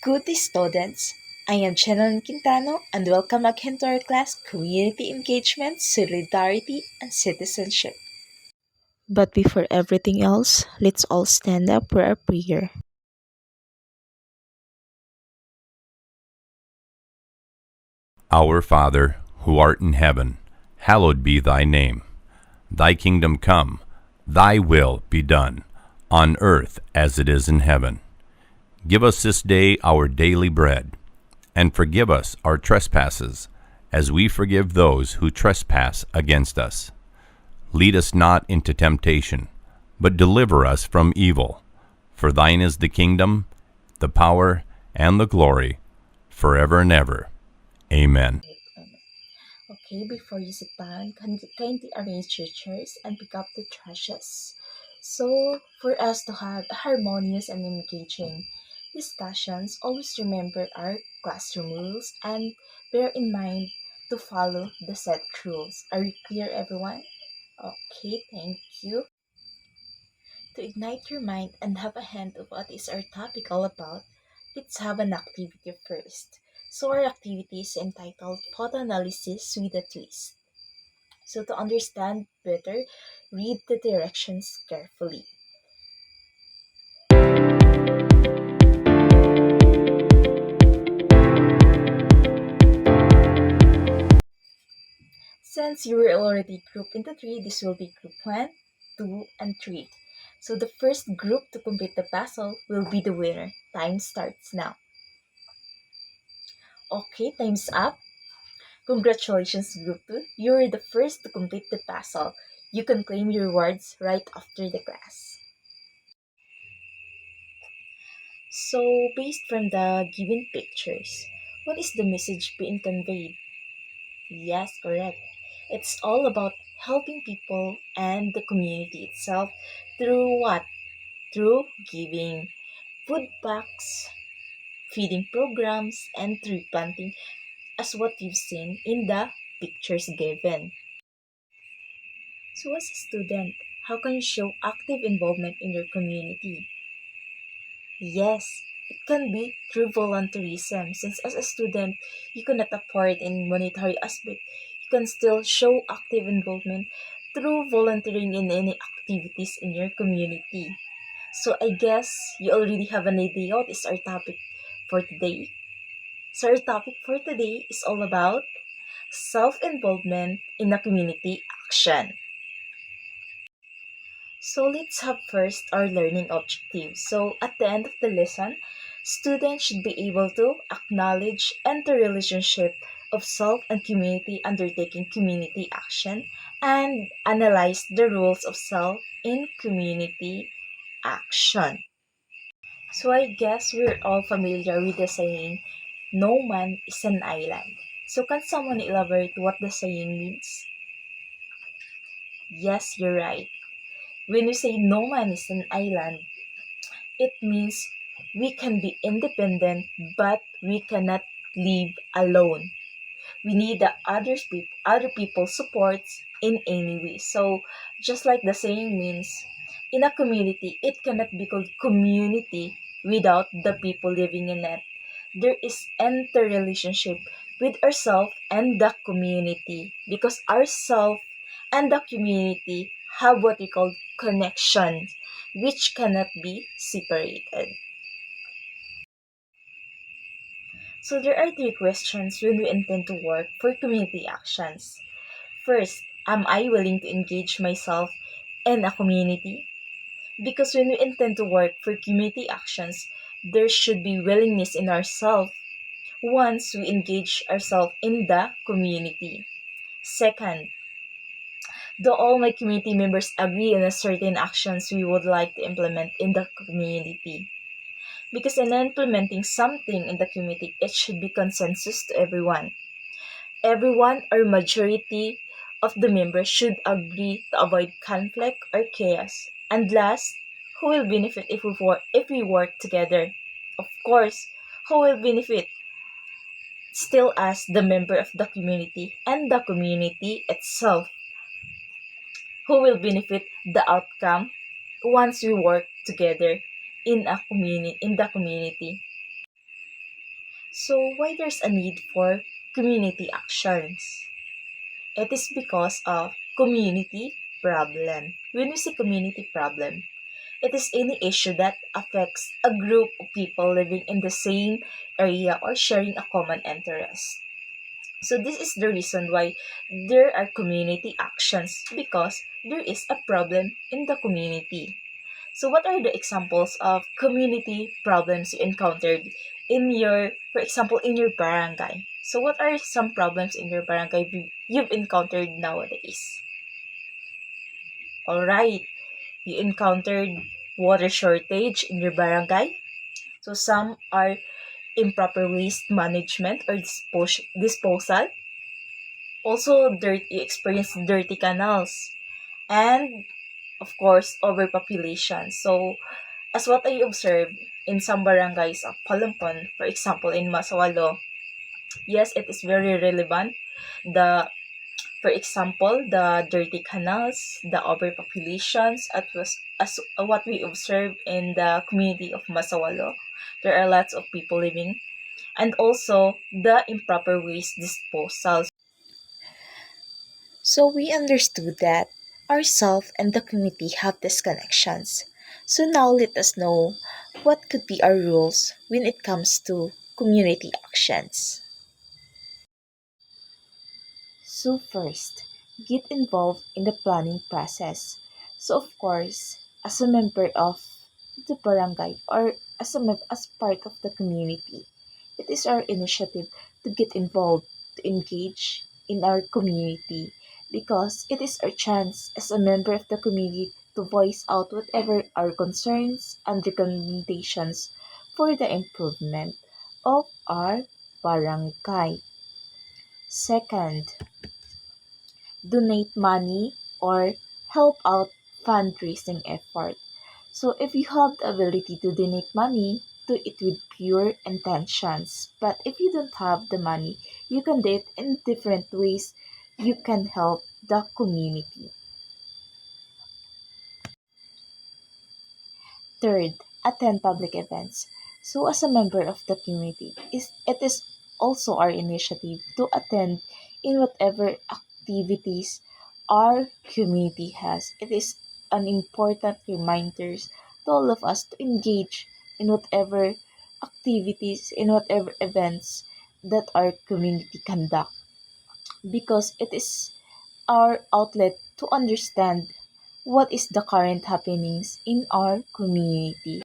Good day, students. I am Shannon Quintano and welcome again to our class Community Engagement, Solidarity, and Citizenship. But before everything else, let's all stand up for our prayer. Our Father, who art in heaven, hallowed be thy name. Thy kingdom come, thy will be done, on earth as it is in heaven. Give us this day our daily bread, and forgive us our trespasses, as we forgive those who trespass against us. Lead us not into temptation, but deliver us from evil. For thine is the kingdom, the power, and the glory, forever and ever. Amen. Okay, before you sit down, kindly arrange your chairs and pick up the trashes. So, for us to have harmonious and engaging discussions, always remember our classroom rules and bear in mind to follow the set rules. Are you clear, everyone? Okay, thank you. To ignite your mind and have a hint of what is our topic all about, let's have an activity first. So our activity is entitled Photo Analysis with a Twist. So to understand better, read the directions carefully. Since you were already grouped into three, this will be group 1, 2, and 3. So the first group to complete the puzzle will be the winner. Time starts now. Okay, time's up. Congratulations, Group 2. You're the first to complete the puzzle. You can claim your rewards right after the class. So, based from the given pictures, what is the message being conveyed? Yes, correct. It's all about helping people and the community itself through what? Through giving food packs, feeding programs, and tree planting, as what you've seen in the pictures given. So, as a student, how can you show active involvement in your community? Yes, it can be through volunteerism. Since as a student, you cannot afford in monetary aspect, you can still show active involvement through volunteering in any activities in your community. So I guess you already have an idea what is our topic for today. So our topic for today is all about self-involvement in a community action. So let's have first our learning objectives. So at the end of the lesson, students should be able to acknowledge and the relationship of self and community undertaking community action and analyze the roles of self in community action. So I guess we're all familiar with the saying, no man is an island. So can someone elaborate what the saying means? Yes, you're right. When you say no man is an island, it means we can be independent, but we cannot live alone. We need the other people's supports in any way. So, just like the saying means, in a community, it cannot be called community without the people living in it. There is interrelationship with ourself and the community because ourself and the community have what we call connections which cannot be separated. So there are three questions when we intend to work for community actions. First, am I willing to engage myself in a community? Because when we intend to work for community actions, there should be willingness in ourselves once we engage ourselves in the community. Second, do all my community members agree on a certain actions we would like to implement in the community? Because in implementing something in the community, it should be consensus to everyone. Everyone or majority of the members should agree to avoid conflict or chaos. And last, who will benefit if we work together? Of course, who will benefit? Still as the member of the community and the community itself. Who will benefit the outcome once we work together in the community? So why there's a need for community actions? It is because of community problem. When we say community problem, it is any issue that affects a group of people living in the same area or sharing a common interest. So this is the reason why there are community actions, because there is a problem in the community. So what are the examples of community problems you encountered in your, for example, in your barangay? So what are some problems in your barangay you've encountered nowadays? All right, you encountered water shortage in your barangay. So some are improper waste management or disposal. Also, you experience dirty canals, and of course, overpopulation. So, as what I observed in some barangays of Palumpon, for example, in Masawalo, yes, it is very relevant. The, for example, the dirty canals, the overpopulations, as what we observe in the community of Masawalo. There are lots of people living, and also the improper waste disposal. So we understood that ourself and the community have these connections. So now let us know what could be our rules when it comes to community actions. So first, get involved in the planning process. So of course, as a member of the barangay or as part of the community, it is our initiative to get involved, to engage in our community, because it is our chance as a member of the community to voice out whatever our concerns and recommendations for the improvement of our barangay. Second, donate money or help out fundraising effort. So if you have the ability to donate money, do it with pure intentions. But if you don't have the money, you can do it in different ways. You can help the community. Third, attend public events. So as a member of the community, it is also our initiative to attend in whatever activities our community has. It is an important reminder to all of us to engage in whatever activities, in whatever events that our community conduct, because it is our outlet to understand what is the current happenings in our community.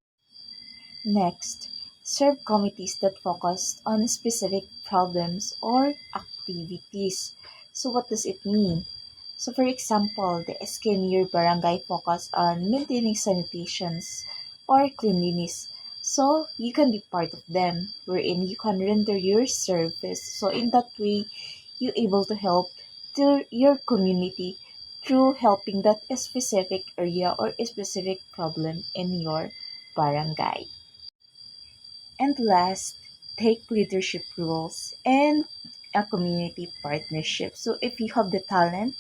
Next, serve committees that focus on specific problems or activities. So what does it mean? So for example, the SK Barangay focus on maintaining sanitations or cleanliness. So you can be part of them, wherein you can render your service. So in that way, you're able to help your community through helping that specific area or a specific problem in your barangay. And last, take leadership roles and a community partnership. So if you have the talent,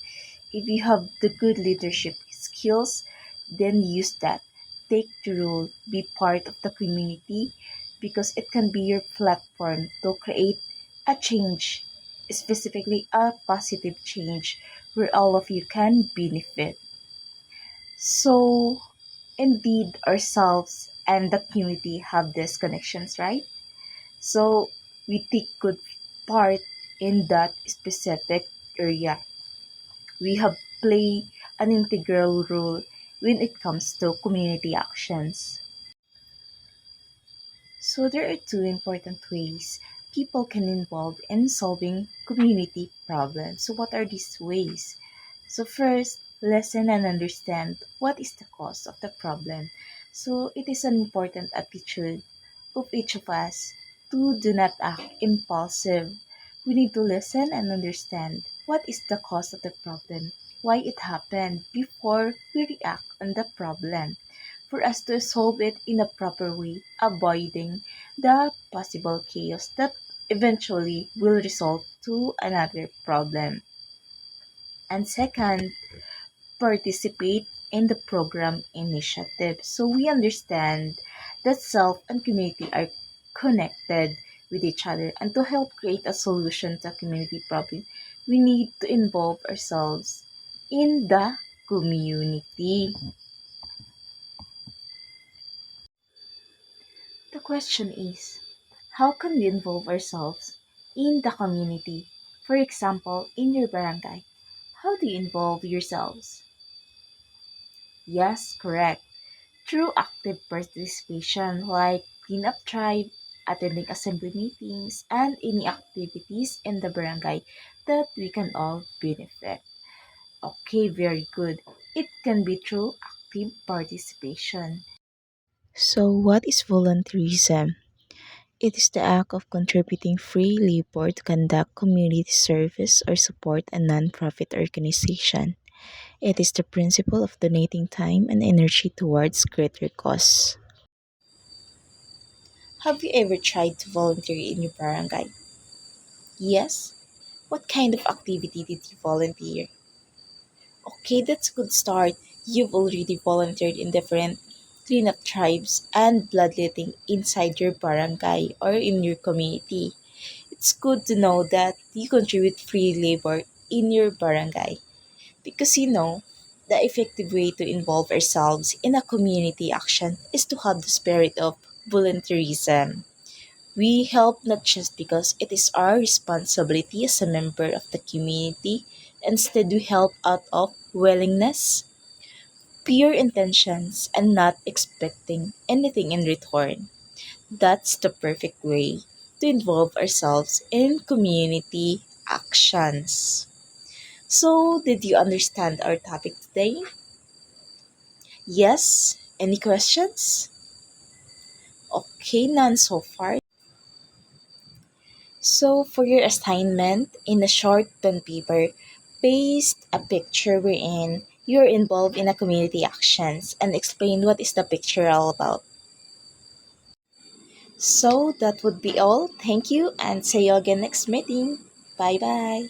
if you have the good leadership skills, then use that. Take the role, be part of the community, because it can be your platform to create a change, specifically a positive change where all of you can benefit. So indeed ourselves and the community have these connections, right? So we take good part in that specific area. We have play an integral role when it comes to community actions. So there are two important ways people can involve in solving community problems. So what are these ways? So first, listen and understand what is the cause of the problem. So it is an important attitude of each of us to do not act impulsive. We need to listen and understand what is the cause of the problem, why it happened before we react on the problem, for us to solve it in a proper way, avoiding the possible chaos that eventually will result to another problem. And second, participate in the program initiative. So we understand that self and community are connected. with each other. And to help create a solution to a community problem, we need to involve ourselves in the community. The question is, how can we involve ourselves in the community? For example, in your barangay, how do you involve yourselves? Yes, correct. Through active participation like cleanup drive, attending assembly meetings, and any activities in the barangay that we can all benefit. Okay, very good. It can be through active participation. So, what is volunteerism? It is the act of contributing free labor to conduct community service or support a non-profit organization. It is the principle of donating time and energy towards greater cause. Have you ever tried to volunteer in your barangay? Yes? What kind of activity did you volunteer? Okay, that's a good start. You've already volunteered in different cleanup tribes and bloodletting inside your barangay or in your community. It's good to know that you contribute free labor in your barangay because the effective way to involve ourselves in a community action is to have the spirit of volunteerism. We help not just because it is our responsibility as a member of the community, instead, we help out of willingness, pure intentions, and not expecting anything in return. That's the perfect way to involve ourselves in community actions. So, did you understand our topic today? Yes? Any questions? Okay, none so far. So, for your assignment, in a short pen paper, paste a picture wherein you're involved in a community actions and explain what is the picture all about. So, that would be all. Thank you and see you again next meeting. Bye bye.